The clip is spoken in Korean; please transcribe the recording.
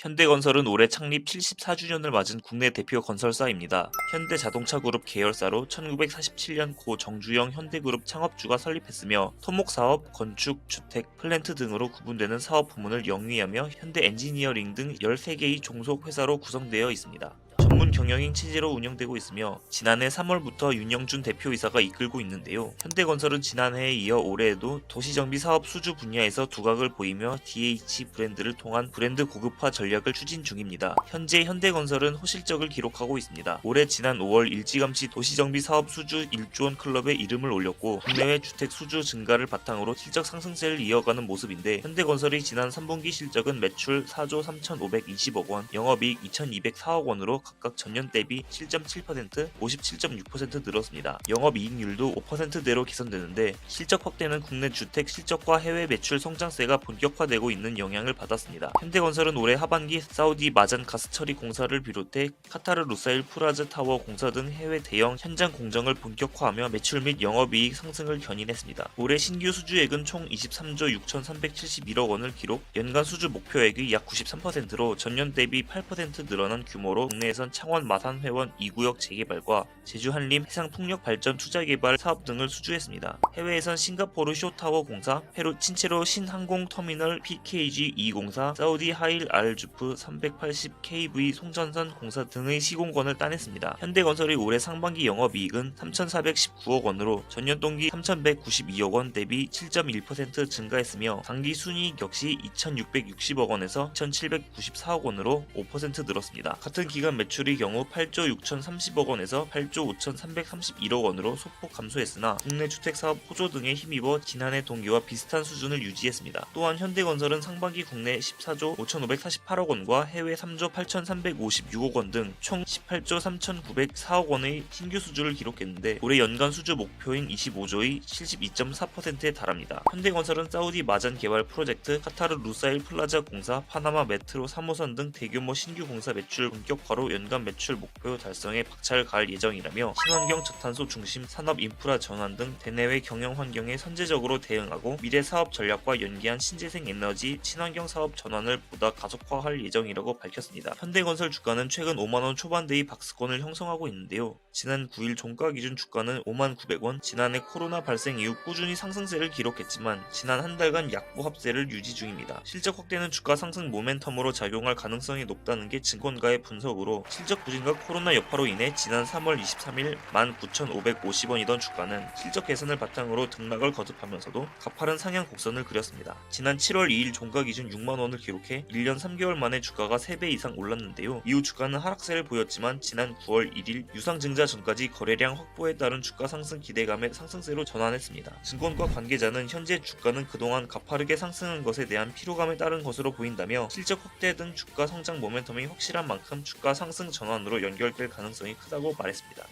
현대건설은 올해 창립 74주년을 맞은 국내 대표 건설사입니다. 현대자동차그룹 계열사로 1947년 고 정주영 현대그룹 창업주가 설립했으며 토목사업, 건축, 주택, 플랜트 등으로 구분되는 사업 부문을 영위하며 현대엔지니어링 등 13개의 종속 회사로 구성되어 있습니다. 전문 경영인 체제로 운영되고 있으며 지난해 3월부터 윤영준 대표이사가 이끌고 있는데요. 현대건설은 지난해에 이어 올해에도 도시정비 사업 수주 분야에서 두각을 보이며 DH 브랜드를 통한 브랜드 고급화 전략을 추진 중입니다. 현재 현대건설은 호실적을 기록하고 있습니다. 올해 지난 5월 일찌감치 도시정비 사업 수주 1조 원 클럽에 이름을 올렸고 국내외 주택 수주 증가를 바탕으로 실적 상승세를 이어가는 모습인데 현대건설이 지난 3분기 실적은 매출 4조 3,520억 원, 영업이익 2,204억 원으로 각각 전년 대비 7.7%, 57.6% 늘었습니다. 영업이익률도 5%대로 개선되는데 실적 확대는 국내 주택 실적과 해외 매출 성장세가 본격화되고 있는 영향을 받았습니다. 현대건설은 올해 하반기 사우디 마잔 가스처리 공사를 비롯해 카타르 루사일 프라즈 타워 공사 등 해외 대형 현장 공정을 본격화하며 매출 및 영업이익 상승을 견인했습니다. 올해 신규 수주액은 총 23조 6,371억 원을 기록, 연간 수주 목표액의 약 93%로 전년 대비 8% 늘어난 규모로 국내에선 창원 마산 회원 2구역 재개발과 제주 한림 해상풍력 발전 투자개발 사업 등을 수주했습니다. 해외에선 싱가포르 쇼타워 공사, 페루 친체로 신항공터미널 PKG 2공사, 사우디 하일 알주프 380kV 송전선 공사 등의 시공권을 따냈습니다. 현대건설의 올해 상반기 영업이익은 3,419억 원으로 전년 동기 3,192억 원 대비 7.1% 증가했으며 당기 순이익 역시 2,660억 원에서 2,794억 원으로 5% 늘었습니다. 같은 기간 매출의 경우 8조 6,030억 원에서 8조 5,331억 원으로 소폭 감소했으나 국내 주택사업 호조 등에 힘입어 지난해 동기와 비슷한 수준을 유지했습니다. 또한 현대건설은 상반기 국내 14조 5,548억 원과 해외 3조 8,356억 원 등 총 18조 3,904억 원의 신규 수주를 기록했는데 올해 연간 수주 목표인 25조의 72.4%에 달합니다. 현대건설은 사우디 마잔 개발 프로젝트, 카타르 루사일 플라자 공사, 파나마 메트로 3호선 등 대규모 신규 공사 매출 본격화로 연간 매출 목표 달성에 박차를 가할 예정이라며 친환경 저탄소 중심 산업 인프라 전환 등 대내외 경영 환경에 선제적으로 대응하고 미래 사업 전략과 연계한 신재생 에너지 친환경 사업 전환을 보다 가속화할 예정이라고 밝혔습니다. 현대건설 주가는 최근 5만원 초반대의 박스권을 형성하고 있는데요. 지난 9일 종가 기준 주가는 59,900원, 지난해 코로나 발생 이후 꾸준히 상승세를 기록했지만 지난 한 달간 약보 합세를 유지 중입니다. 실적 확대는 주가 상승 모멘텀으로 작용할 가능성이 높다는 게 증권가의 분석으로 실적 부진과 코로나 여파로 인해 지난 3월 23일 19,550원이던 주가는 실적 개선을 바탕으로 등락을 거듭하면서도 가파른 상향 곡선을 그렸습니다. 지난 7월 2일 종가 기준 6만원을 기록해 1년 3개월 만에 주가가 3배 이상 올랐는데요. 이후 주가는 하락세를 보였지만 지난 9월 1일 유상증자 전까지 거래량 확보에 따른 주가 상승 기대감에 상승세로 전환했습니다. 증권가 관계자는 현재 주가는 그동안 가파르게 상승한 것에 대한 피로감에 따른 것으로 보인다며 실적 확대 등 주가 성장 모멘텀이 확실한 만큼 주가 상승 전환으로 연결될 가능성이 크다고 말했습니다.